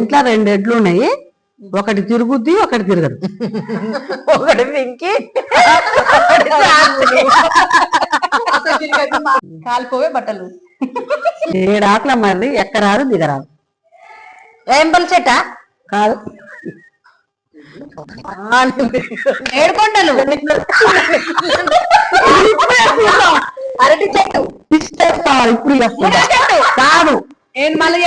ఇంట్లో 2 ఎడ్లు ఉన్నాయి, ఒకటి తిరుగుద్ది ఒకటి తిరగదు. ఒకటి పింకి కాలిపోవే బట్టలు. 7 ఆకుల మళ్ళీ ఎక్కరాదు దిగరాదు. ఏం పని చెట్ట కాదు, ఏడుకొండలు అరటి చెట్టు ఇప్పుడు కాదు. ఏం మళ్ళీ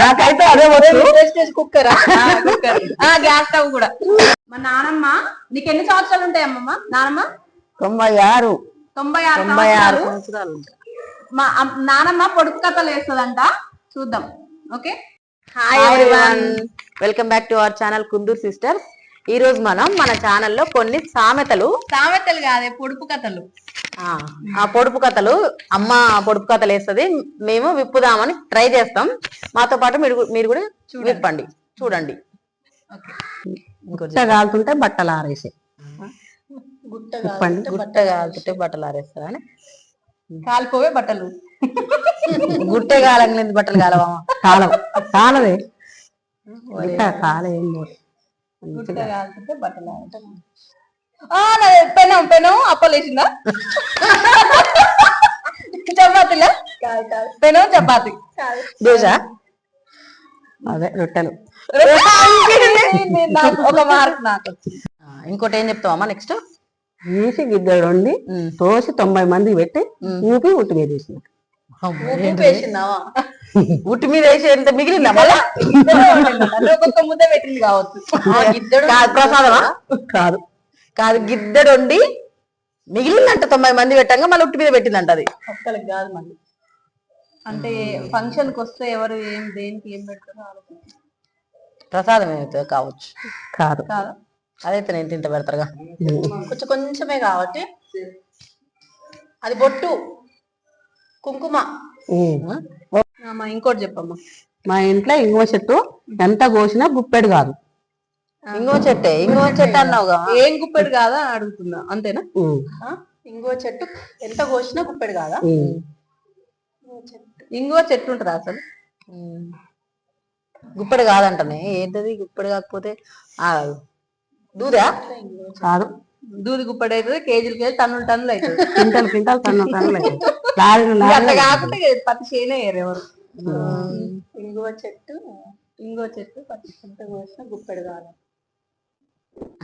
నాకైతే అదే ప్రెస్టేజ్ కుక్కరా గ్యాస్ స్టవ్ కూడా. మా నానమ్మ నీకు ఎన్ని సంవత్సరాలు ఉంటాయి అమ్మమ్మ? నానమ్మ 96 సంవత్సరాలు. మా నానమ్మ పొడుపు కథలు వేస్తుందంట, చూద్దాం. Okay, hi everyone, welcome back to our channel Kunduru sisters. ఈ రోజు మనం మన ఛానల్లో కొన్ని సామెతలు కాదే పొడుపు కథలు, ఆ పొడుపు కథలు, అమ్మ పొడుపు కథలు వేస్తుంది, మేము విప్పుదామని ట్రై చేస్తాం. మాతో పాటు మీరు కూడా విప్పండి, చూడండి. కాలుతుంటే బట్టలు ఆరేసి, గుట్ట కాలుతుంటే బట్టలు ఆరేస్తారా అని. కాలిపోవే బట్టలు, గుట్టే కాలండి బట్టలు కాలవా? కాలవే కాలే బట్టలు. పెనం అప్పలేసిందా? చపాతీలా? పెనం చపాతి, దోశ, అదే రొట్టెలు. ఒక మార్క్ నాకు. ఇంకోటి ఏం చెప్తావమ్మా నెక్స్ట్? తీసి గిద్దెడు వండి తోసి 90 మందికి పెట్టి ఊపి ఉట్టి మీద వేసిన. ఉట్టి మీద వేసి ఎంత మిగిలిందా? మళ్ళా ఒక్కొక్క ముద్ద పెట్టింది కావచ్చు. ప్రసాదమా? కాదు కాదు, గిద్దెడు వండి మిగిలిందంట 90 మంది పెట్టంగా మళ్ళీ ఉట్టి మీద పెట్టిందంట. అది ఒక్కరికి కాదు, మళ్ళీ అంటే ఫంక్షన్ కి వస్తే ఎవరు ఏం దేనికి ఏం పెడతారో ప్రసాదం ఏమవుతుంది కావచ్చు. కాదు కాదు, అదైతే నేను తింట పెడతారుగా, కొంచెం కొంచెమే కాబట్టి. అది బొట్టు, కుంకుమ. ఇంకోటి చెప్పమ్మా. మా ఇంట్లో ఇంకో చెట్టు ఎంత కోసినా గుప్పెడు కాదు. ఇంకో చెట్టు అన్నావుగా, ఏం గుప్పెడు కాదా అని అడుగుతున్నా, అంతేనా? ఇంకో చెట్టు ఎంత కోసినా గుప్పెడు కాదా? ఇంకో చెట్టు ఉంటుందా అసలు? గుప్పెడు కాదంటనే. ఏంటది గుప్పెడు కాకపోతే? దూదా? కాదు, దూది గుప్పెడు అవుతుంది, కేజీలు టన్నులు టన్నులు అవుతుంది, క్వింటాలు టన్నులు అవుతుంది. అట్లా కాకుండా పత్తి చేయనే ఎవరు. ఇంకో చెట్టు పత్తి చింత కోసిన గుప్పెడు కాదు.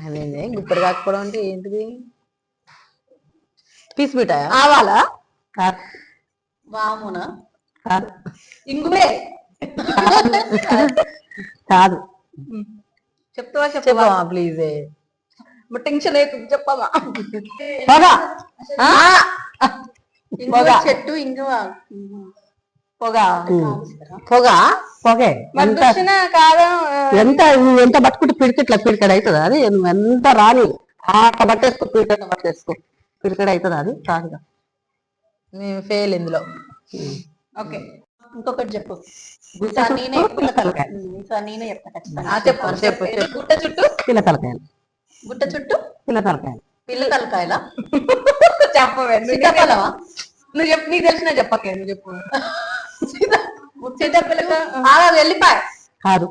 అదే గుప్పెడు కాకపోవడం అంటే ఏంటిది? పీస్ మిఠాయా? ఆవాలా? వామునా? కాదు, ఇంగువే? కాదు. చెప్పవా ప్లీజ్, టెన్షన్ అవుతుంది, చెప్పవా? చెట్టు ఇంగువ, పొగే ఎంత పట్టుకుంటే పిడికిట్లా పిడికడ అవుతుంది. అది నువ్వు ఎంత రాని ఆట పట్టేసుకో, పిడికట పట్టేసుకో, పిడికడ అవుతుంది. అది రాదుగా. మేము ఫెయిల్ ఇందులో. ఓకే, ఇంకొకటి చెప్పు. నేనే చెప్తాను. చెప్పు. గుట్ట చుట్టూ పిల్ల తలకాయలు. గుట్ట చుట్టూ పిల్ల తలకాయలు. పిల్ల తలకాయలా? చెప్పవే, నువ్వు చెప్పు. నీకు తెలిసిన చెప్పకే, నువ్వు చెప్పు. వెళ్ళిపాయ కాదు,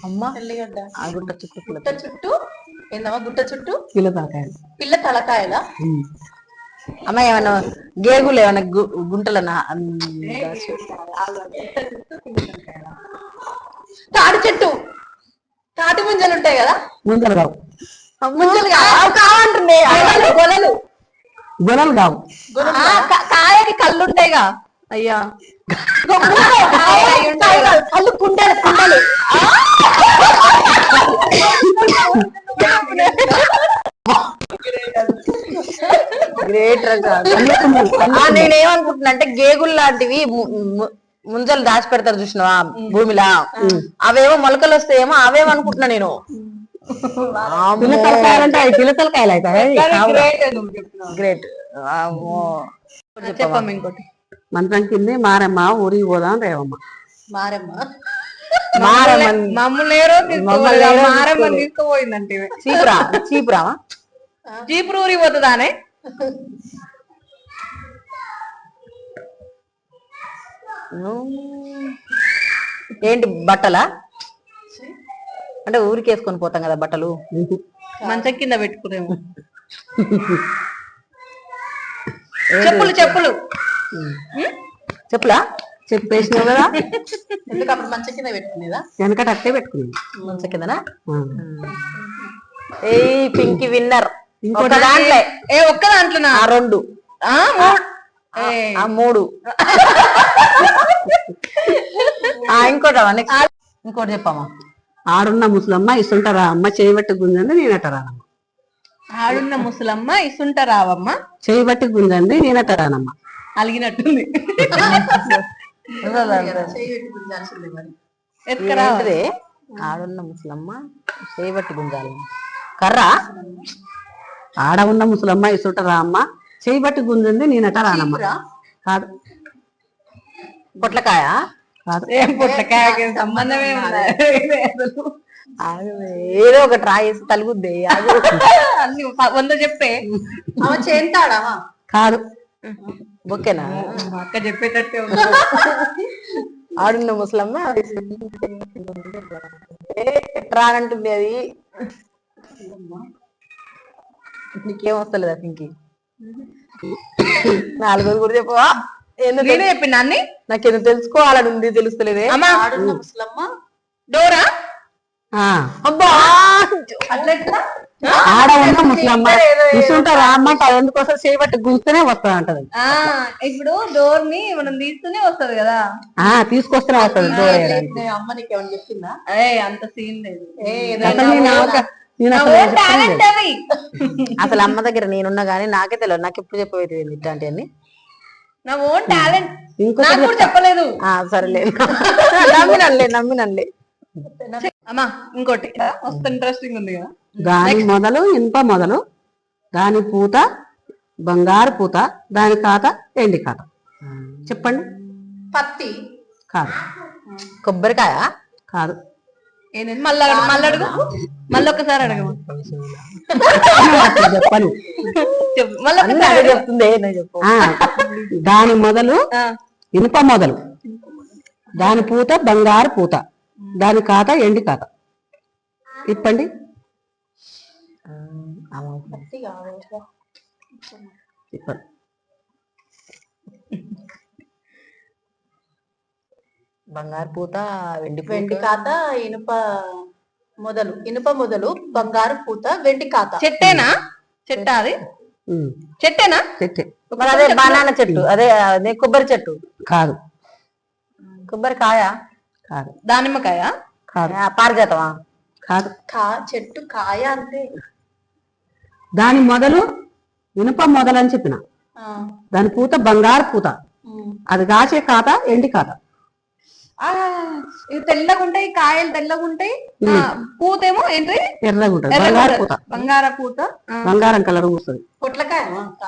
అమ్మా ఎల్లిగడ్డ. గుట్ట చుట్టూ ఏందమ్మా? గుట్ట చుట్టూ పిల్ల తలకాయలు. పిల్ల తలకాయలా? అమ్మ ఏమన్నా గేగులు ఏమన్నా గుంటలనా? తాటి చెట్టు, తాటి ముంజలు ఉంటాయి కదా? ముంజలు కావు. ముంజలు కావంటుండే, గొలలు. గొలలు కావు. కాయకి కళ్ళు ఉంటాయిగా. అయ్యా, కళ్ళు కుండలు. గ్రేట్ రకాలు. నేనేమనుకుంటున్నా అంటే గేగులు లాంటివి ముంజలు దాచి పెడతారు చూసినావా భూమిలా, అవేమో మొలకలు వస్తాయేమో అవేమనుకుంటున్నా నేను. పిల్లతలకాయలంటే అవి పిల్లతలకాయలు అవుతాయి. గ్రేట్. చెప్పమ్మ ఇంకోటి. మంత్రం కింద మారమ్మ ఊరికి పోదాం రేవమ్మ. మమ్మల్ని తీసుకుపోయిందంటే చీపురామా? చీపురు ఊరికి పోతుందానే? ఏంటి బట్టలా? అంటే ఊరికి వేసుకొని పోతాం కదా బట్టలు, మంచం కింద పెట్టుకునేము. చెప్పులు చెప్పులు చెప్పులా? చెప్పేసినావు కదా. ఎందుకు అప్పుడు మంచం కింద పెట్టుకునేదా? వెనకట అట్టే పెట్టుకున్నాను. మంచం కిందనా? ఏ పింకి విన్నర్. ఒక దాంట్లో ఒక్క దాంట్లోనా? 2 3 ఇంకోటి నెక్స్ట్ ఇంకోటి చెప్పమ్మా. ఆడున్న ముసలమ్మ ఇస్తుంటారా అమ్మ చేయబట్టి గుంజండి నేనటరానమ్మ. ఆడున్న ముసలమ్మ ఇసుంట రావమ్మ చేయబట్టి గుంజండి నేనటరానమ్మ. అలిగినట్టుంది. ఏంటిది? ఆడున్న ముసలమ్మ చేయబట్టి గుంజాలి. కర్ర? ఆడ ఉన్న ముసలమ్మ ఇస్తుంటారా అమ్మ చేయబట్టి గుంజండి నేనట రానమ్మ. కాదు. పొట్లకాయ? కాదు. ఏం పొట్లకాయకి సంబంధమే ఏదో ఒక ట్రై చేసి తలుగుద్ది. అన్ని 100 చెప్పే. అవ చేంతాడవా? కాదు. ఓకేనా? అక్క చెప్పేటట్టే ఉంది. ఆడున్న ముసలమ్మ రానంటుంది అది. నీకేం వస్తలేదా పింకి? 4 కూడా చెప్పవా? నేనే చెప్పిన అన్ని. నాకేదో తెలుసుకోవాలని ఉంది, తెలుస్తలేదే. ఆడున్న ముసలమ్మ డోరా? అబ్బా అట్లా ఆడ ఉన్న ముసలమ్మ ఇస్తుంటారా అమ్మ ఎందుకోసం చేయబట్టి గుంజుతూనే వస్తుంది అంటది. ఇప్పుడు డోర్ ని మనం తీస్తూనే వస్తది కదా. తీసుకొస్తూనే వస్తుంది డోర్ వేయడానికి. అమ్మ నీకు ఏమని చెప్పిందా? అంత సీన్ లేదు. అసలు అమ్మ దగ్గర నేనున్నా గానీ నాకే తెలియదు. నాకు ఎప్పుడు చెప్పేది ఇట్లాంటి అన్ని. నా ఓన్ టాలెంట్ ఇంకోటి చెప్పలేదు. సరేలేదు, నమ్మినండి. అమ్మా ఇంకోటి మస్తు ఇంట్రెస్టింగ్ ఉంది కదా. దాని మొదలు ఇనుప మొదలు, దాని పూత బంగారు పూత, దాని ఖాత ఎండి ఖాత. చెప్పండి. పత్తి? కాదు. కొబ్బరికాయ? కాదు. మళ్ళడుగు మళ్ళొక్కసారి అడగము. చెప్పను. చెప్తుంది. దాని మొదలు ఇనుప మొదలు, దాని పూత బంగారు పూత, దాని ఖాత ఎండి ఖాత. ఇప్పండి. చెప్పండి. బంగారు పూత వెండి ఖాత, ఇనుప మొదలు బంగారు పూత, వెండి ఖాత. చెట్టేనా? చెట్ట అది? చెట్టేనా? చెట్టే. అదే బనానా చెట్టు, అదే కొబ్బరి చెట్టు. కాదు. కొబ్బరికాయ? కాదు. దానిమ్మకాయ? కాదు. పారిజాతమా? కాదు. చెట్టు కాయ అంటే దాని మొదలు ఇనుప మొదలు అని చెప్పిన, దాని పూత బంగారు పూత, అది కాసే ఖాత ఎండి ఖాత. తెల్లగుంటాయి కాయలు, తెల్లగుంటాయి. పూతేమో ఏంటి? ఎర్రగా ఉంటుంది. బంగారు పూత. బంగార పూత, బంగారం కలర్ వస్తుంది. పొట్లకాయ?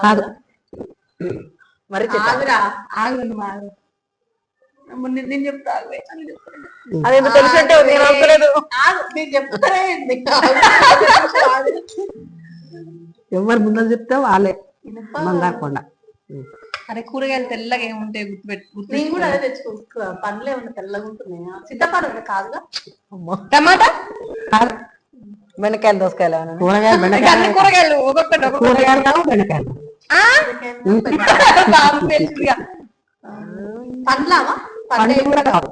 కాదు. మరి నేను చెప్తా. అదేంటో తెలిసినట్టే నేను అనుకోలేదు. ఎవరు ముందర చెప్తే వాళ్ళే బంగారు కొండ. అరే కూరగాయలు తెల్లగా ఏముంటాయి గుర్తుపెట్టు. నేను కూడా అదే తెచ్చుకో. పండ్లు ఏమన్నా తెల్లగా ఉంటున్నాయా? సీతాఫలం కాదుగా? టమాటా? కాదు. బెండకాయలు, దోసకాయలు? కూరగాయలు బెండకాయలు. కూరగాయలు ఒక్కొక్కటి కూరగాయలు కావు బెండకాయలు. పండ్లావా? పండ్లు కూడా కావు.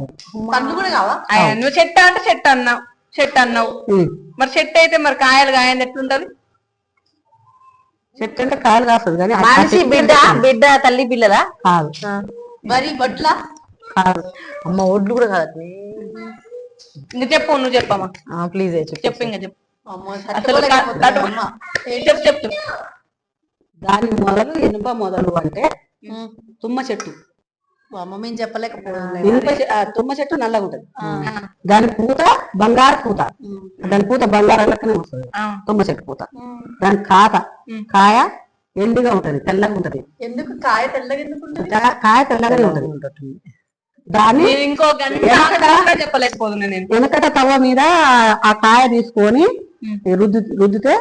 పండ్లు కూడా కావా? నువ్వు చెట్టు అంటే చెట్టు అన్నావు. మరి చెట్టు అయితే మరి కాయలు కాయని ఎట్లుంటది? చెట్టు అంటే కాయలు కాస్తుంది కానీ మనిషి బిడ్డ తల్లి పిల్లలా? కాదు. వరి బొడ్ల? కాదు. అమ్మ ఒడ్లు కూడా కాదు. ఇంకా చెప్పు, నువ్వు చెప్పమ్మా ప్లీజ్. చెప్పు, ఇంకా చెప్పు. చెప్పు. దాని మొదలు ఇనుప మొదలు అంటే తుమ్మ చెట్టు. మేము చెప్పలేకపోయాం. తుమ్మ చెట్టు నల్లగా ఉంటది. దాని పూత బంగారు పూత, దాని పూత బంగారం లెక్కనే వస్తుంది. తుమ్మ చెట్టు పూత. దాని కాయ ఎండుగా ఉంటది, తెల్లగా ఉంటది. ఎందుకు కాయ తెల్లగా ఎందుకు ఉంటది? కాయ తెల్లగానే ఉంటది. దాన్ని ఇంకో చెప్పలేకపోతున్నా నేను. వెనకట తవ్వ మీద ఆ కాయ తీసుకొని రుద్దితే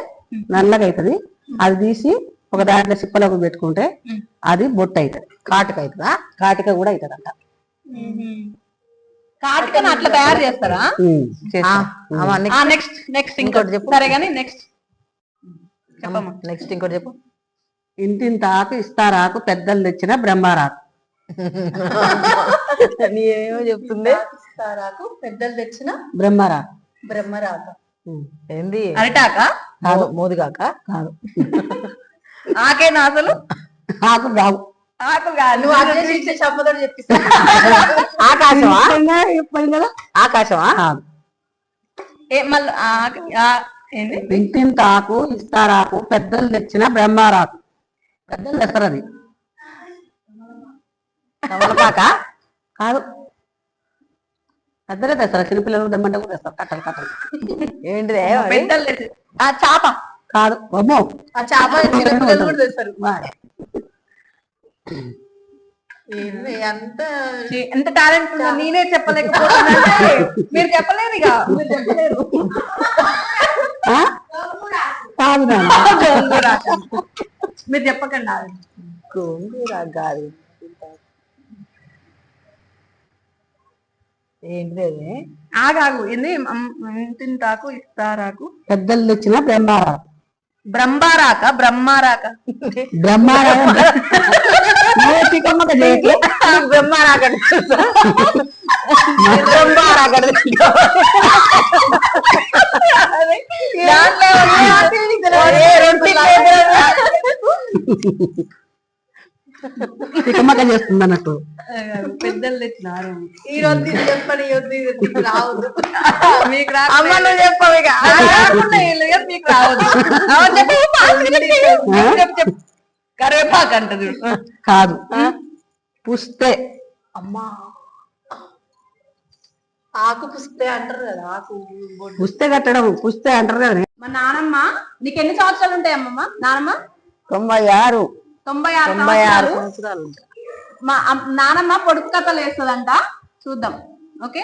నల్లగా అవుతుంది. అది తీసి ఒక దాంట్లో సిప్పలకు పెట్టుకుంటే అది బొట్టు అవుతుంది. కాటుక అవుతుందా? కాటుక కూడా అవుతుంది అంట. కాటికని అట్లా తయారు చేస్తారా? నెక్స్ట్ నెక్స్ట్ ఇంకోటి చెప్పు. సరే గానీ నెక్స్ట్ చెప్పమ్మా. నెక్స్ట్ ఇంకోటి చెప్పు. ఇంటింతాకు ఇస్తారాకు పెద్దలు తెచ్చిన బ్రహ్మారాకు. నీవేమో చెప్తుంది. ఇస్తారాకు పెద్దలు తెచ్చిన బ్రహ్మరాకు. బ్రహ్మరాకు ఏంది? అరిటాక? మోదుగాక కాదు. ఆకేనా అసలు? ఆకు రావు. ఆకు కాదు. నువ్వు అదే చెప్పదోడు చెప్పిస్తా. ఆకాశమా? చెప్పాను కదా. ఆకాశమా? కాదు. మళ్ళీ ఏంది? ఇంటింతాకు ఇస్తారాకు పెద్దలు తెచ్చిన బ్రహ్మారాకు. పెద్దలు తెస్తారు అది. తమలపాక? కాదు. పెద్దలే తెస్తారు. చిన్నపిల్లలు దమ్మంటే కూడా తెస్తారు. కట్టలు కట్టలు. ఏంటిదే? పెద్దలు తెచ్చి చాప? కాదు. అమ్మో ఆ చాప చిన్నపిల్లలు కూడా తెస్తారు. ఎంత టాలెంట్ ఉందో నేనే చెప్పలేకపోతున్నా. మీరు చెప్పలేరు ఇక. మీరు చెప్పలేరు. కాదు. మీరు చెప్పకండి. కాదు. ఏంటిది? ఆగాగు. ఏంది? ఇంటింతాకు ఇస్తారాకు పెద్దలు తెచ్చిన బ్రహ్మారాకు. బ్రహ్మారాక? బ్రహ్మారాక? బ్రహ్మారాక. బ్రహ్మారాక. తికమక చేస్తుంది అన్నట్టు. పెద్దలు తెచ్చినారు. ఈ రోజు చెప్పని రావద్దు. మీకు అమ్మ నువ్వు చెప్పవు ఇక. మీకు రావద్దు. కరివేపాకు అంటది. కాదు. పుస్తే. అమ్మా ఆకు పుస్తే అంటారు కదా. ఆకు పుస్తే కట్టడం పుస్తే అంటారు కదా. మా నానమ్మ నీకు ఎన్ని సంవత్సరాలు ఉంటాయి అమ్మమ్మ? నానమ్మ 96. 96 సంవత్సరాలు. మా నానమ్మ పొడుపు కథలు వేస్తుందంట. చూద్దాం. ఓకే,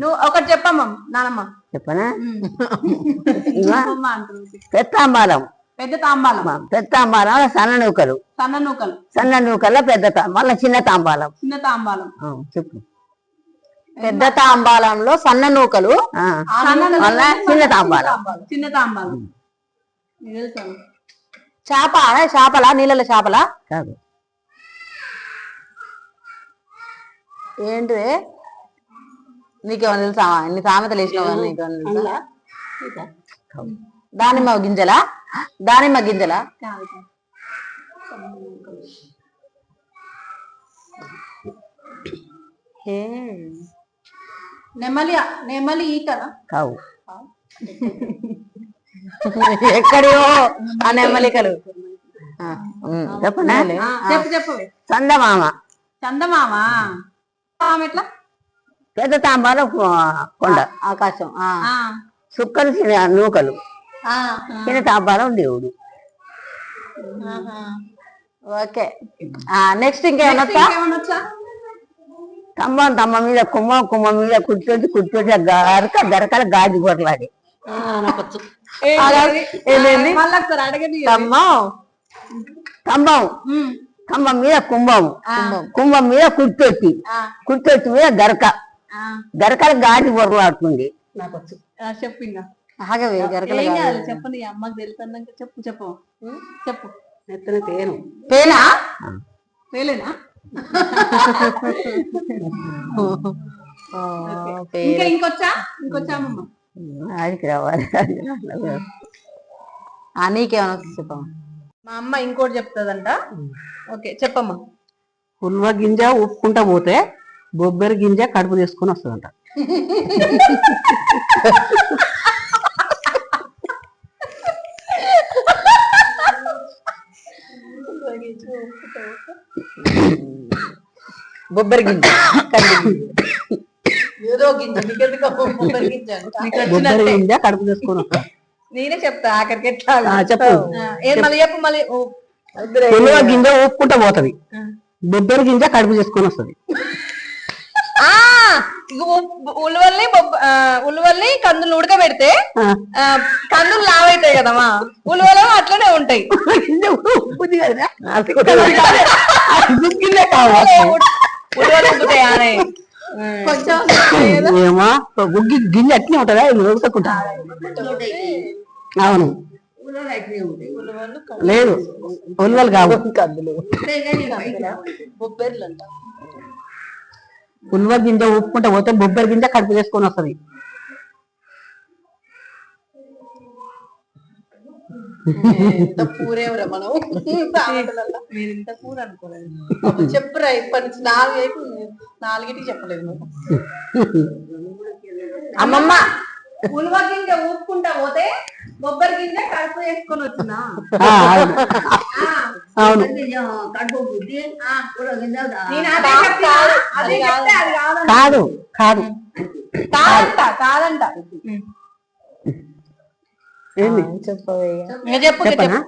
నువ్వు ఒకటి చెప్పమ్మా. నానమ్మ చెప్పనా? పెద్ద తాంబాలం. పెద్ద తాంబాలం. పెద్ద తాంబాలం సన్న నూకలు. సన్న నూకలు. సన్న నూకల్లో పెద్ద మళ్ళీ చిన్న తాంబాలం. చిన్న తాంబాలం. చెప్పు. పెద్ద తాంబాలంలో సన్న నూకలు, మళ్ళా చిన్న తాంబాలం. చిన్న తాంబాలం. చేప? చేపలా? నీళ్ళ చేపలా? కాదు. ఏంటి? నీకేమన్నా తెలుసా? నీ సామెతలు వేసినావు. నీకేమన్నా తెలుసా? దానిమ్మ గింజలా? దానిమ్మ గింజలా? నెమలి ఈకనా? కావు. ఎక్కడియో ఆ నెమలికలు. చెప్పనా? చెప్పు చెప్పు. చందమామ. చందమామ ఎట్లా? పెద్ద తాంబాలం కొండ ఆకాశం. సుక్కలు చిన్న నూకలు, చిన్న తాంబాలం దేవుడు. ఓకే, నెక్స్ట్ ఇంకేమన్నా? తమ్మం తమ్మ మీద కుమ్మ మీద కూర్చోటి గరకల గాజు గొరలాడి. కంబం మీద కుంభం మీద కుర్చొచ్చి మీద గరకల గాజు బొరలాడుతుంది. చెప్పిందా? ఆగవే గరకల చెప్పండి. అమ్మకి తెలుసు. చెప్పు చెప్పు చెప్పు. పేనా? పేలేనా? ఇంకొచ్చా అమ్మమ్మ? ఆడికి రావాలి. నీకేమన్నా చెప్పమ్మా. మా అమ్మ ఇంకోటి చెప్తుందంట. ఓకే చెప్పమ్మా. ఉల్వ గింజ ఉప్పుకుంటా పోతే బొబ్బరి గింజ కడుపు తీసుకొని వస్తుందంట. బొబ్బరి గింజ ఏదో గింజ. బొబ్బరి గింజ కడుపు తీసుకొని వస్తా. నేనే చెప్తా ఆఖరికి. ఎట్లా చెప్పు. మళ్ళీ చెప్పు. మళ్ళీ ఉల్వ గింజ ఉప్పుకుంటా పోతుంది, బొబ్బరి గింజ కడుపు చేసుకొని వస్తుంది. ఉలువల్ని కందులు ఉడకబెడితే కందులు లావైతాయి కదమ్మా. ఉలువలు అట్లనే ఉంటాయి. ఉలువలు ఉబ్బుతాయి కొంచెం ఏమో గుగ్గి గింజ అట్నే ఉంటుందా ఇది ఉడకకుండా అవును లేదు ఉల్వలు కావు బొబ్బెర్లు అంట ఉల్వ గింజ ఊపుకుంటా పోతే బొబ్బరి గింజ కడుపు చేసుకొని వస్తుంది పూరేవరా మనం మీరు ఇంత పూర అనుకోలేదు చెప్పురా ఇప్పటి నుంచి 4 చెప్పలేదు అమ్మమ్మ ఉల్వ గింజ ఊపుకుంటా పోతే బొబ్బరి గింజ కడుపు చేసుకొని వచ్చినా అవును కాదు కాదు కాదంట ఏంది చెప్పనా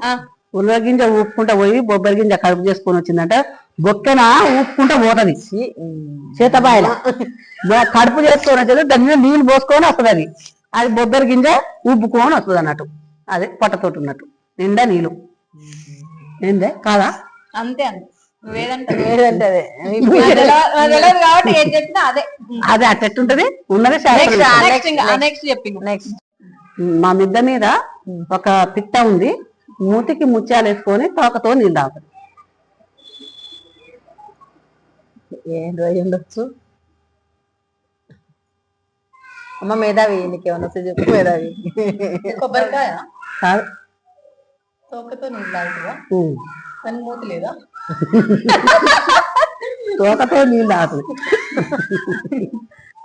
ఉల్వ గింజ ఊపుకుంటా పోయి బొబ్బరి గింజ కడుపు చేసుకొని వచ్చిందంట బొక్కెన ఊపుకుంటా పోతుంది చేతబాయల కడుపు చేసుకొని వచ్చేది దాని మీద నీళ్ళు పోసుకొని వస్తుంది అది అది బొబ్బరి గింజ ఊపుకొని వస్తుంది అన్నట్టు అదే పొట్టతోటి ఉన్నట్టు నిండా నీళ్ళు ఏందే కాదా అంతే కాబట్టి ఏం చెప్పినా అదే అదే అట్టెట్టుంటది ఉన్నది నెక్స్ట్ చెప్పింది నెక్స్ట్ మా మిద్ద మీద ఒక పిట్ట ఉంది మూతికి ముత్యాలు వేసుకొని తోకతో నీళ్ళు తాగుతుంది ఉండొచ్చు అమ్మ మేధావి నీకేమన్నా చెప్పు మేధావి కొబ్బరికాయ కాదు తోకతో నీళ్ళు తాగుతుందా కానీ మూతి లేదా తోకతో నీళ్ళు తాగుతుంది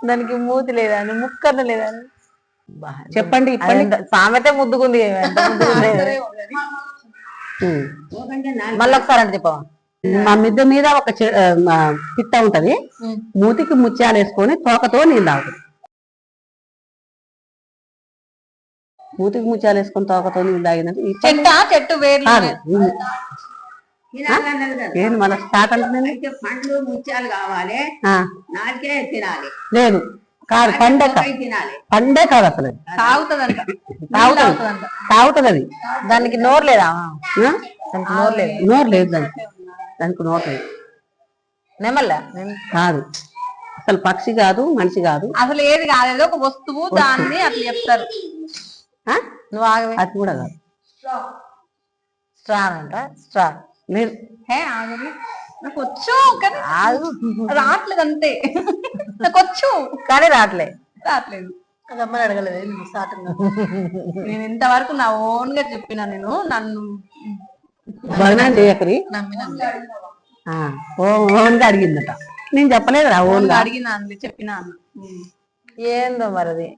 దానికి మూతి లేదా అని ముక్కన్న లేదా అని చెప్పండి సామెతే ముద్దుకుంది మళ్ళీ ఒకసారి అంటే చెప్పవా మా మిద్ద మీద ఒక పిట్ట ఉంటది మూతికి ముత్యాలు వేసుకొని తోకతో నీళ్ళు తాగుతుంది మూతికి ముత్యాలు వేసుకొని తోకతో నీళ్ళు తాగినది చెట్టు వేరు ఏంటి మళ్ళీ స్టార్ట్ అంటున్నాను పండ్లు ముత్యాలు కావాలి నాకే తినాలి లేదు కాదు పండే పండే కాదు అసలు తాగుతుందంట తాగుతుంది అది దానికి నోరు లేదా నోరు లేదు దానికి నోరు లేదు నెమల్లా కాదు అసలు పక్షి కాదు మనిషి కాదు అసలు ఏది కాదు ఏదో ఒక వస్తువు దాన్ని అట్లా చెప్తారు నువ్వు ఆగవే అది కూడా కాదు స్ట్రా అంట స్ట్రా లేదు ఆగవి నాకు వచ్చు కానీ రావట్లేదు అంతే నాకు వచ్చు కానీ రావట్లేదు అది అమ్మని అడగలేదు నేను ఇంతవరకు నా ఓన్ గా చెప్పినా నేను నన్ను భజన చేయకరి ఓన్ గా అడిగిందట నేను చెప్పలేదు రా ఓన్ గా అడిగినా చెప్పినా ఏందో మరది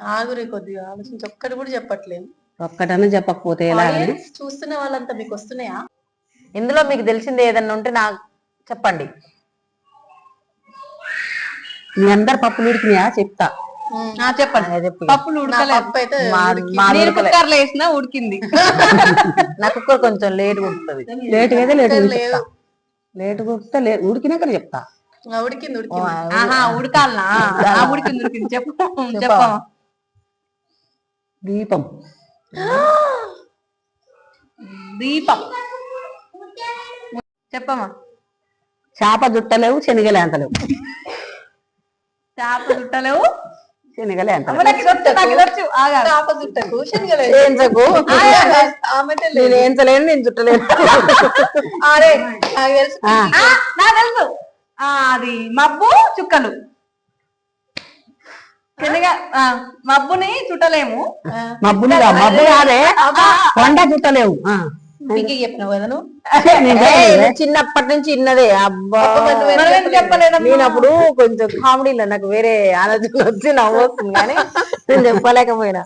ఆగురి కొద్దిగా ఆలోచించి ఒక్కటి కూడా చెప్పట్లేదు ఒక్కటన్నా చెప్పకపోతే ఎలా చూస్తున్న వాళ్ళంతా మీకు వస్తున్నాయా ఇందులో మీకు తెలిసింది ఏదన్నా ఉంటే నాకు చెప్పండి మీ అందరు పప్పులు ఉడికినాయా చెప్తా చెప్పండి పప్పులు ఉడకలేదు కుక్కర్లో వేసినా ఉడికింది నా కుక్కర్ కొంచెం లేట్ ఉడుకుతుంది లేట్ అయితే లేట్ ఉడికితే ఉడికినాక చెప్తా ఉడికింది ఉడకాలనా ఉడికింది చెప్పు చెప్ప దీపం చెప్పమ్మా చేప జుట్టలేవు శనగలే అంతలేవు చేప జుట్టలేవు శనగలే అంత నేను ఏంచలేను నేను చుట్టలేను నాకు తెలుసు అది మబ్బు చుక్కలు మబ్బుని చుట్టలేము మబ్బుని మబ్బు కాదే కొండ చుట్టలేవు చెప్పినావు కదా నువ్వు చిన్నప్పటి నుంచి ఇన్నదే అబ్బా చెప్పలేదు నేను అప్పుడు కొంచెం కామెడీలో నాకు వేరే ఆలోచన వచ్చి నవ్వు వస్తుంది కానీ నేను చెప్పలేకపోయినా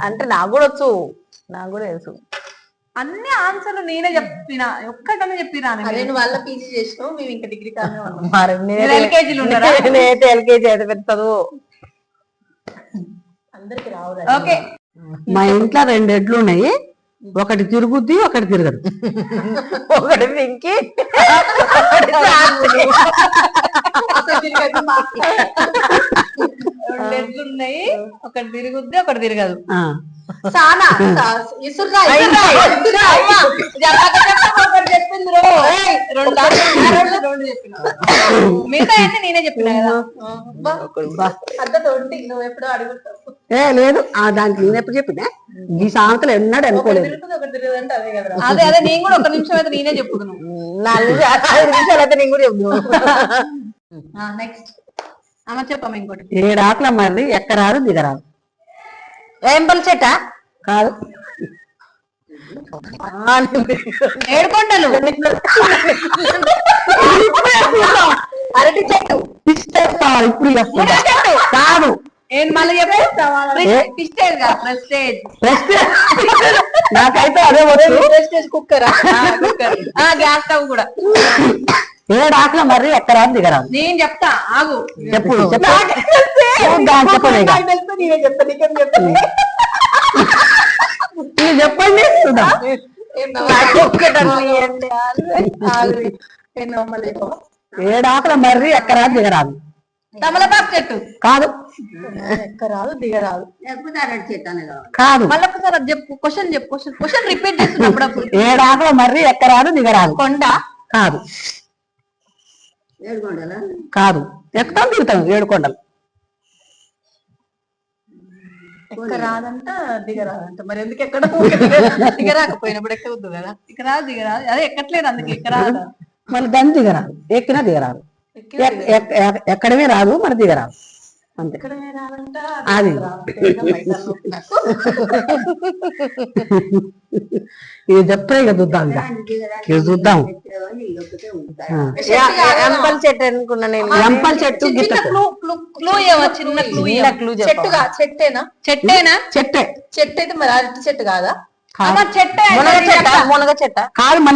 అంటే నాకు కూడా వచ్చు నాకు కూడా తెలుసు అన్ని ఆన్సర్లు నేనే చెప్పినా ఒక్కటనే చెప్పినా నేను వాళ్ళ పీజీ చేసినావు మేము ఇంకా డిగ్రీ నేనైతే ఎల్కేజీ అయితే పెడతాదు అందరికి రావు ఓకే మా ఇంట్లో 2 ఎడ్లు ఉన్నాయి ఒకటి తిరుగుద్ది ఒకటి తిరగదు ఒకటి పింకి ఎడ్లు ఉన్నాయి ఒకటి తిరుగుద్ది ఒకటి తిరగదు సానా ఇసురా చెప్పింది మిగతా అన్ని నేనే చెప్పిన కదా అద్దతోంటి నువ్వు ఎప్పుడో అడుగుతావు లేదు దానికి నేను ఎప్పుడు చెప్పినా ఈ సామెతలు ఎన్నాడు అనుకోలేదు అదే అదే నేను కూడా ఒక నిమిషం అయితే నేనే చెప్పుకున్నాను 4-5 నిమిషాలు అయితే నేను కూడా చెప్తున్నాను. నెక్స్ట్ అమ్మ చెప్పమ్మ ఇంకోటి 7 ఆకుల మర్రి ఎక్కరాదు దిగరాదు. వేంపల్ చెట్ట కాదు. 7 కొండలు అరటి చెట్టు ఇప్పుడు కాదు. ఏం మళ్ళీ చెప్పు ప్రెస్టేజ్ నాకైతే అదే వచ్చు. ప్రెస్టేజ్ కుక్కరా గ్యాస్ స్టవ్ కూడా 7 ఆకుల మర్రి ఎక్కరాదు దిగరాదు. నేను చెప్తా ఆగు చెప్పు చెప్పండి చూద్దాం. 7 ఆకుల మర్రి ఎక్కరాదు దిగరాదు. తమలపాకు చెట్టు కాదు. ఎక్కరాదు దిగరాదు కాదు. మళ్ళీ ఒకసారి చెప్పు క్వశ్చన్ చెప్పు క్వశ్చన్ రిపీట్ చేస్తున్నప్పుడు 7 ఆకుల మర్రి ఎక్కరాదు దిగరాదు. కొండ కాదు. కాదు. ఎక్కుతాం దిగుతాం 7 కొండలు. ఎక్కరాదంట దిగరాదంట మరి ఎందుకు ఎక్కడ దిగరాకపోయినప్పుడు ఎక్కవద్దు కదా ఎక్కరాదు దిగరాదు అదే ఎక్కట్లేదు అందుకే ఎక్కరాదు మళ్ళీ దాన్ని దిగరాదు. ఎక్కినా దిగరాదు. ఎక్కడమే రాదు మన దిగరాదు అంతే. అది ఇది చెప్తే ఇక చూద్దాం. ఇక చూద్దాం. ఎంపల్ చెట్టు అనుకున్నా నేను. ఎంపల్ చెట్టు చెట్టేనా చెట్టే. చెట్టు అయితే మరి అరటి చెట్టు కాదా మునగ చెట్ట కాదు. మన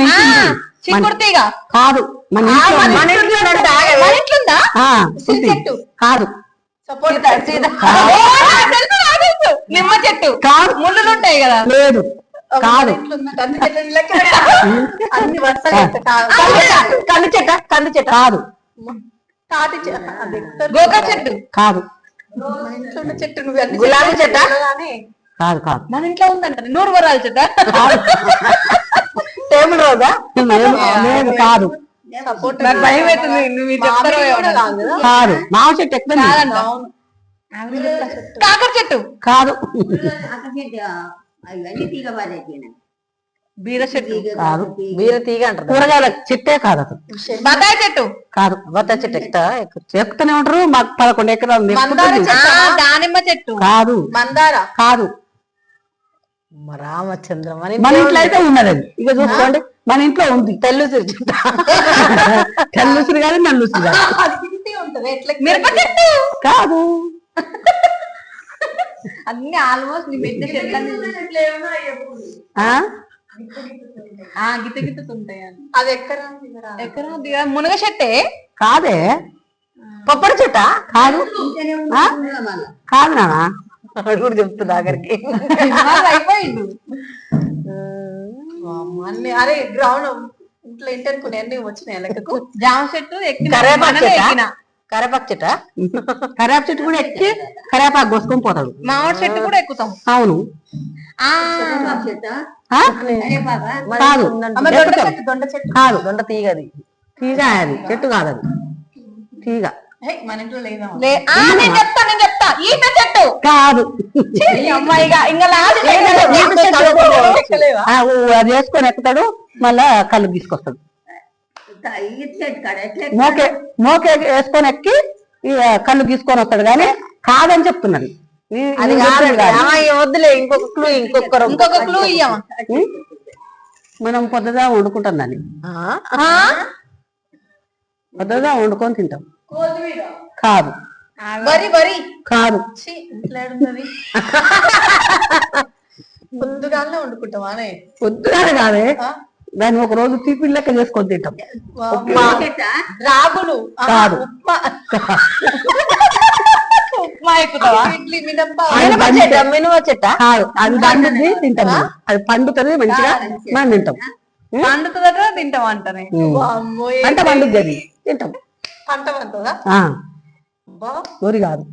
చిక్కుడుతీగా కాదు. మన ఇంట్లుందా చెట్టు కాదు. నిమ్మ చెట్టు కాదు. ముళ్ళులు ఉంటాయి కదా లేదు. కాదు. కంది చెట్ట కాదు. తాటి గోకా చెట్టు కాదు. ఇంట్లో ఉన్న చెట్టు నువ్వు గులాబీ చెట్ట కాదు. కాదు. మన ఇంట్లో ఉందంట 100 వరాల చెట్ట టేబుల్ రోజా లేదు. కాదు. నాకు భయం అవుతుంది నువ్వు కాదు. మావ చెట్టు ఎక్కువ. కాకర చెట్టు కాదు. బీర చెట్టు కాదు. బీర తీగ అంటారు. కూరగాయల చెట్టే కాదు అసలు. బత్తాయి చెట్టు కాదు. బత్తాయి చెట్టు ఎక్కుతూనే ఉంటారు. మాకు 11 ఎకరాలు ఉంది. దానిమ్మ చెట్టు కాదు. మందార కాదు. రామచంద్ర మన ఇంట్లో అయితే ఉన్నది అది. ఇక చూసుకోండి మన ఇంట్లో ఉంది. తెల్లుసిరి చెట్టు. తెల్లుసిరి కాదు నల్లుసిరి కాదు. మిరప చెట్టు కాదు. అన్ని ఆల్మోస్ట్ నీ పెట్టే చెట్లన్నీ గిత గిత్తుంటాయి. అది ఎక్కడ మునగ చెట్టే కాదే. పప్పడి చెట్ట కాదు. కాదు నానా కూడా చెప్తున్నా ఆఖరికి అయిపోయిండు. అన్ని అరే గ్రౌండ్ ఇంట్లో ఇంటనుకునే అన్ని వచ్చినాయి లెక్కకు. జామ చెట్టు కరేపాకు చెట్ట కరేపాకు చెట్టు కూడా ఎక్కి కరేపాకు కోసుకొని పోతాడు. మామిడి చెట్టు కూడా ఎక్కుతాం. అవును. కాదు. దొండ చెట్టు కాదు. దొండ తీగది. తీగ అది చెట్టు కాదు. అది తీగ. మన ఇంట్లో నేను చెప్తా ఈత చెట్టు కాదు. అమ్మాయిగా ఇంకా అది వేసుకొని ఎక్కుతాడు. మళ్ళా కళ్ళు తీసుకొస్తాడు. మోకే వేసుకొని ఎక్కి కళ్ళు తీసుకొని వస్తాడు. కానీ కాదని చెప్తున్నది. అది వద్దులే. ఇంకొక క్లూ ఇయ్యమా. మనం పొద్దుదా వండుకుంటాం దాన్ని. పొద్దుదా వండుకొని తింటాం. కాదు. వరి కాదు. పొద్దుగానే వండుకుంటాం. పొద్దుగానే కాదే. దాన్ని ఒక రోజు టిఫిన్ లెక్క చేసుకొని తింటాం. రాగులు కాదు. ఉప్మా ఎక్కుతావా? ఇడ్లీ మినుమ చెట్ట కాదు. అది పండుతుంది తింటాం. అది పండుతుంది మంచిగా మనం తింటాం. పండుతుందట తింటాం అంటానే. పంట పండుద్ది అది తింటాం. పంట పండుతుందా? ఊరి కాదు.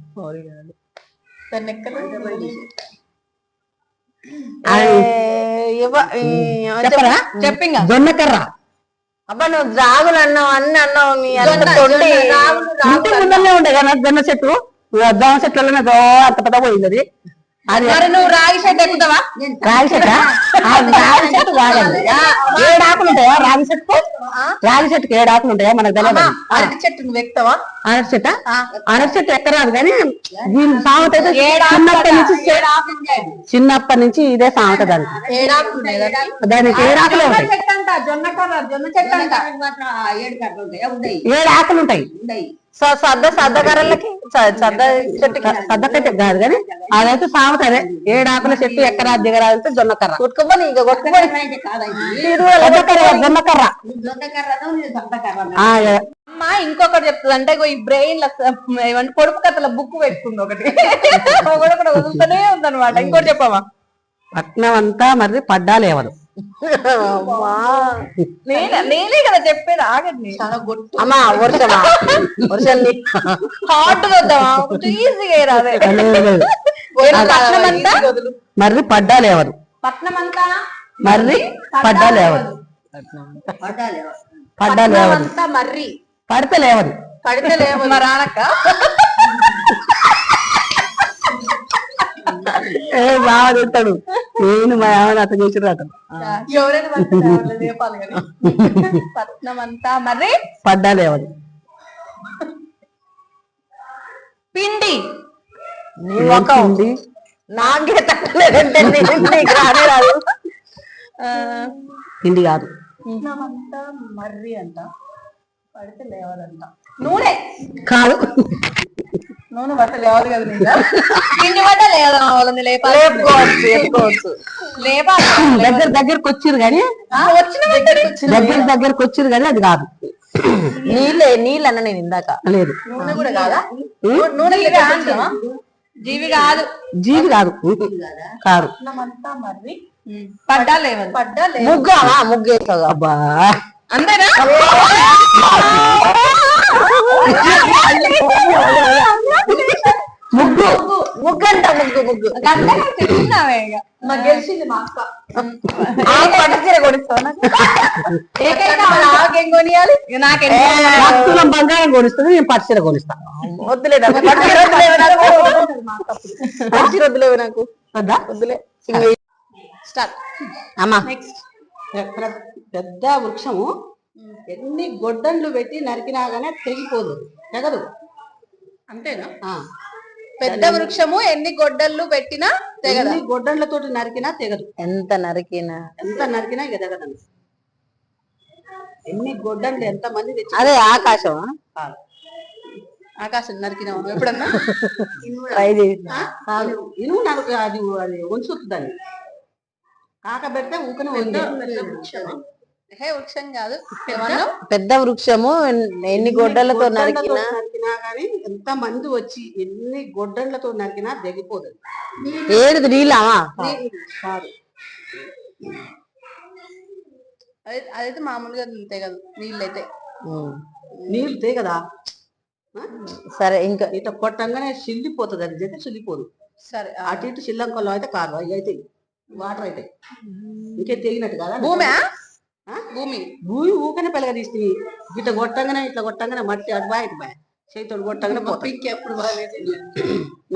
దాన్ని ఎక్కడ చెప్పరా? చెప్పింగా జొన్నకర్ర. అబ్బా నువ్వు రాగులు అన్నావు అన్ని అన్నావు ఇంటి ముందరనే ఉండే కదా జొన్న చెట్టు. జొన్న చెట్లలోనే అంత పెద్ద పోయింది అది. నువ్వు రాగి చెట్టు ఎక్కుతావా? రాగి చెట్ట రాగి చెట్టు కాదండి. 7 ఆకులు ఉంటాయా రాగి చెట్టుకు? రాగి చెట్టుకి 7 ఆకులు ఉంటాయా మనకు తెలియదు. అరటి చెట్టు నువ్వు ఎక్కుతావా? అరటి చెట్ట అరటి చెట్టు ఎక్కరాదు కానీ దీని సామెత అయితే చిన్నప్పటి నుంచి ఇదే సామెత దానికి. దానికి 7 ఆకులే ఉంటాయి. జొన్న చెట్టు అంట 7 ఆకులు ఉంటాయి. సద్ద కర్రలకి సద్ద చెట్టు సద్ద కట్ట కాదు కానీ అదైతే సామెత అదే. 7 ఆకుల చెట్టు ఎక్కరా దిగరాదంటే జొన్నకర్ర. కొట్టుకోమని ఇక కొట్టుకోమని జొన్నకర్ర. అమ్మా ఇంకొకటి చెప్తుంది అంటే ఈ బ్రెయిన్ ఏమంటే పొడుపు కథల బుక్ పెట్టుకుంది ఒకటి కూడా వదులుతూనే ఉందన్నమాట. ఇంకోటి చెప్పవా? పట్నం అంతా మరి పడ్డా లేవదు. నేనే కదా చెప్పేది ఆగండి. అమ్మా వర్షమా వర్షం హాట్ వద్దామా ఈజీగా రాదే. మర్రి పడ్డా లేవదు. పట్నం అంతా మర్రి పడ్డా లేవదు. పడ్డా లేవదు. మర్రి పడితే లేవదు. పడితే లేవదు. మరి రానక్క బాగా చెప్తాడు. నేను మా ఆమెను అతను చేసిర్రు అతను. ఎవరైనా పట్నం అంతా మర్రి పడ్డా లేవదు. పిండి పిండి నాకే తగ్గలేదంటే రానే రాదు. పిండి కాదు. అంతా మర్రి అంట పడితే లేవదంట. నూనె కాదు. నూనె బట్ట లేవదు కదా. పిండి బట్ట లేదా వాళ్ళని లేపాలి. దగ్గరకు వచ్చిర్రు కానీ దగ్గరకు వచ్చిర్రు కానీ అది కాదు. నీళ్ళు అన్న నేను ఇందాక. లేదు నూనె కూడా కాదా? నూనె జీవి కాదు. జీవి కాదు. కాదు. మర్రి పడ్డా లేవదు. పడ్డా ముగ్గు ముగ్గు వేస్తావు. అబ్బా అంతేనా? ముగ్గు ముగ్గు అంట ముగ్గు ముగ్గు గెలిచింది మా అక్క. పట్టుచీర కొనిస్తావు నాకేం కొనియాలి? నాకేం బంగారం కొనిస్తుంది. నేను పట్టుచీర కొనిస్తాను. వద్దులేదా పట్టుచీర వద్దులేవు నాకు. వద్దులే. స్టార్ట్ అమ్మా. పెద్ద వృక్షము ఎన్ని గొడ్డళ్ళు పెట్టి నరికినా గానీ తెగిపోదు, తెగదు. అంతేనా? పెద్ద వృక్షము ఎన్ని గొడ్డళ్ళు పెట్టినా తెగదు. గొడ్డళ్ళతో నరికినా తెగదు. ఎంత నరికినా ఇక తెగదండి. ఎన్ని గొడ్డళ్ళు ఎంత మంది తెచ్చి. అదే ఆకాశమా? ఆకాశం నరికినావు ఎప్పుడన్నా? ఇనుము నాకు అది ఉంచుతుందని కాక పెడితే ఊకనే వృక్షం కాదు. పెద్ద వృక్షము ఎన్ని గొడ్డలతో నరికినా గానీ ఎంత మంది వచ్చి ఎన్ని గొడ్డళ్లతో నరికినా తెగిపోదు. ఏది నీళ్ళమా? కాదు. అదైతే మామూలుగా తెగదు. నీళ్ళైతే నీళ్ళు తెగదా? సరే ఇంకా ఇట్లా కొట్టంగానే చిల్లిపోతుంది. అది అయితే చిల్లిపోదు. సరే అటు ఇటు శ్రీలంకలో అయితే కాదు. అవి అయితే వాటర్ అయితే ఇంకే తెగినట్టు కదా. భూమి ఊకనే పెళ్ళగా తీస్తే ఇట్లా కొట్టంగానే మట్టి అటు బాయ్ చేతితో కొట్టంగానే పోతుంది. ఎప్పుడు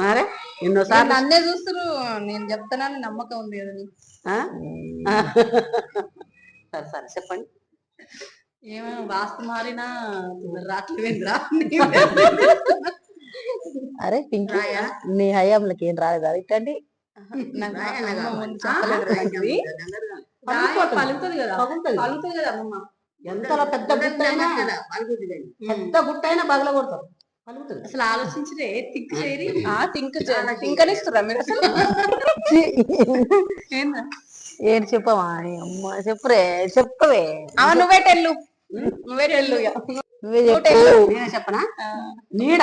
మరే ఎన్నోసార్లు నన్నే చూస్తారు. నేను చెప్తానని నమ్మకం ఉంది కదా. సరే సరే చెప్పండి. ఏమైనా వాస్తు మారినా రాట్లేదురా? అరే పింక్ నీ హయాంలకి ఏం రాలేదా? ఇట్టండి పలుకుతుంది కదా. పలుకుతుంది కదా అమ్మమ్మ. ఎంత పెద్ద గుట్టైనా బగల కొడతారు. పలుకుతుంది. అసలు ఆలోచించరే థింక్ చేయరి. థింకనిస్తురా మీరు అసలు? ఏంటి చెప్పవా? అమ్మ చెప్పురే చెప్పవే. నువ్వే టెల్లు. నువ్వే చెప్పనా? నీడ.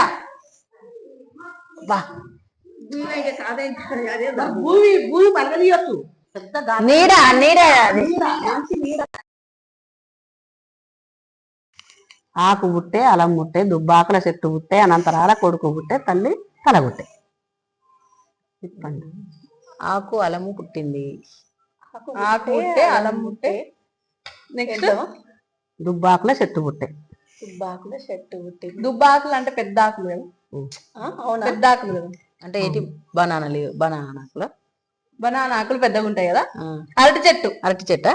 భూమి పలగదీయొచ్చు. పెద్ద నీడ నీడ ఆకు బుట్టే, అలం బుట్టే, దుబ్బాకుల చెట్టు బుట్టే, అనంతరాల కొడుకు బుట్టే, తల్లి తలగుట్టే. ఆకు అలము పుట్టింది. ఆకు పుట్టే అలం పుట్టే. నెక్స్ట్ దుబ్బాకుల చెట్టు పుట్టే. దుబ్బాకుల చెట్టు పుట్టే. దుబ్బాకులు అంటే పెద్ద ఆకులు కదా. అవునా, పెద్ద ఆకులు కదా. అంటే ఏంటి? బనానాకులు. బనానా ఆకులు పెద్దగా ఉంటాయి కదా. అరటి చెట్టు. అరటి చెట్టా?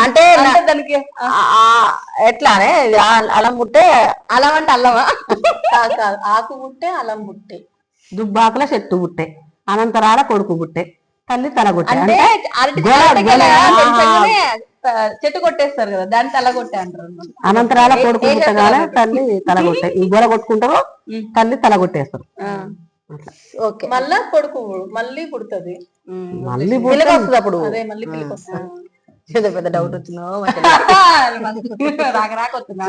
అంటే దానికి ఎట్లానే అలం పుట్టే. అలం అంటే అల్లమా? కాదు, ఆకు పుట్టే అలం పుట్టే. దుబ్బాకుల చెట్టు పుట్టే, అనంతరాల కొడుకు పుట్టే, తల్లి తలగొట్టే. అంటే అరటి చెట్టు కొట్టేస్తారు కదా, దాన్ని తలగొట్టే అంటారు. అనంతరాల కొడుకు పుట్టగానే తల్లి తలగొట్టే. ఈ గోల కొట్టుకుంటారో తల్లి తలగొట్టేస్తారు. ఓకే, మళ్ళా కొడుకు మళ్ళీ పుడుతుంది. మళ్ళీ వస్తుంది అప్పుడు. అదే మళ్ళీ పిల్లకి వస్తుంది. ఏదో పెద్ద డౌట్ వచ్చిందో రాక వస్తున్నా.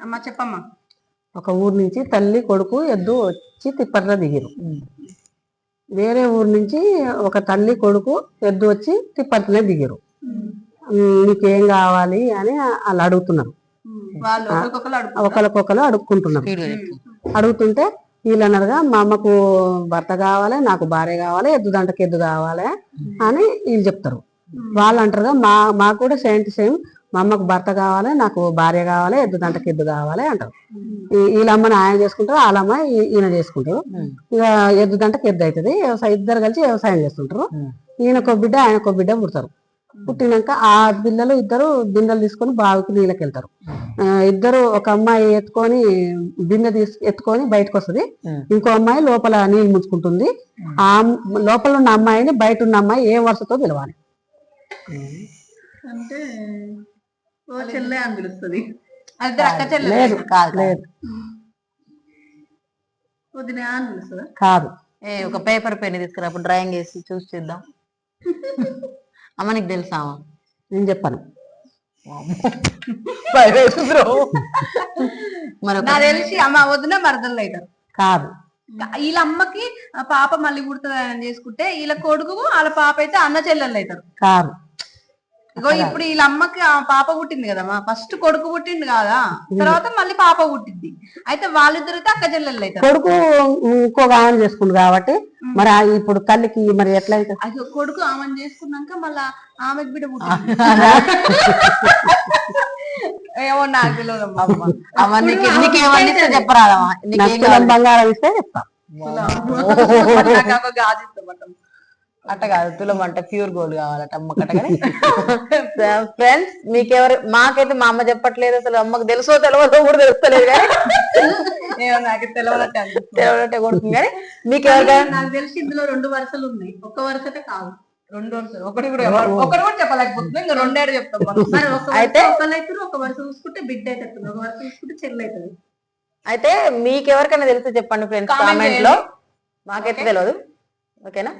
అమ్మా చెప్పమ్మా. ఒక ఊరు నుంచి తల్లి కొడుకు ఎద్దు వచ్చి తిప్పర్లో దిగిరు. వేరే ఊరు నుంచి ఒక తల్లి కొడుకు ఎద్దు వచ్చి తిప్పర్లో దిగిరు. నీకేం కావాలి అని వాళ్ళు అడుగుతున్నారు. ఒకరికొకరు అడుక్కుంటున్నారు. అడుగుతుంటే వీళ్ళు అన్నారుగా, మా అమ్మకు భర్త కావాలి, నాకు భార్య కావాలి, ఎద్దు దంటకి ఎద్దు కావాలి అని వీళ్ళు చెప్తారు. వాళ్ళు అంటారుగా, మాకు కూడా సేమ్ టు సేమ్, మా అమ్మకు భర్త కావాలి, నాకు భార్య కావాలి, ఎద్దు దంటకి ఎద్దు కావాలి అంటారు. వీళ్ళమ్మని ఆయన చేసుకుంటారు, వాళ్ళమ్మ ఈయన చేసుకుంటారు. ఇక ఎద్దు దంటకి ఎద్దు అవుతుంది. ఇద్దరు కలిసి వ్యవసాయం చేస్తుంటారు. ఈయనకో బిడ్డ ఆయనకో బిడ్డ పుడతారు. పుట్టినాక ఆ పిల్లలు ఇద్దరు బిందెలు తీసుకొని బావికి నీళ్ళకి వెళ్తారు. ఇద్దరు, ఒక అమ్మాయి బిందె ఎత్తుకొని బయటకు వస్తుంది. ఇంకో అమ్మాయి లోపల నీళ్ళు ముంచుకుంటుంది. ఆ లోపల ఉన్న అమ్మాయిని బయట ఉన్న అమ్మాయి ఏ వరుసతో పిలవాలి? అంటే చెల్లె అని పిలుస్తుంది. లేదు, లేదు, కాదు. ఒక పేపర్ పెన్ తీసుకురా, అప్పుడు డ్రాయింగ్ వేసి చూసి చేద్దాం. అమ్మ నీకు తెలుసా? నేను చెప్పాను. నాకు తెలిసి అమ్మ వదిన మరదలు అవుతారు. కాదు, వీళ్ళ అమ్మకి పాప మళ్ళీ పుడుతుంది అని చేసుకుంటే వీళ్ళ కొడుకు వాళ్ళ పాప అయితే అన్న చెల్లెళ్ళు అవుతారు. కాదు. ఇగో ఇప్పుడు వీళ్ళ అమ్మకి ఆ పాప పుట్టింది కదమ్మా, ఫస్ట్ కొడుకు పుట్టింది కాదా, తర్వాత మళ్ళీ పాప పుట్టింది. అయితే వాళ్ళిద్దరైతే అక్క చెల్లెళ్ళు అవుతారు. కొడుకు ఇంకొక ఆమెను చేసుకుండు కాబట్టి మరి ఇప్పుడు తల్లికి మరి ఎట్లయితే? అయ్యో, కొడుకు ఆమెను చేసుకున్నాక మళ్ళా ఆమెకు బిడ్డ పుట్టింది. ఏమో నాకు తెలియదమ్మా. చెప్పరాదమ్మా. బంగారం ఇస్తే చెప్తా. గాజు ఇస్తాం. అట్ట కాదు, తులం అంటే ప్యూర్ గోల్డ్ కావాలట అమ్మకట. ఫ్రెండ్స్, మాకైతే మా అమ్మ చెప్పట్లేదు. అసలు అమ్మకు తెలుసో తెలియదో కూడా తెలుస్తలేదు, కానీ నాకు తెలియనట్టే కొడుతుంది. కానీ మీకు ఎవరికైనా? నాకు తెలిసి ఇందులో 2 వరుసలు ఉన్నాయి. ఒక వరుసతే కాదు, 2 వరుసలు. ఒకటి కూడా చెప్పలేకపోతుంది, ఇంకా 2 చెప్తాం. అయితే ఒక వరుస చూసుకుంటే బిడ్డ అవుతుంది, ఒక వరుస చూసుకుంటే చెల్లి అవుతుంది. అయితే మీకు ఎవరికైనా తెలిస్తే చెప్పండి ఫ్రెండ్స్ కామెంట్ లో. మాకైతే తెలియదు. ఓకేనా?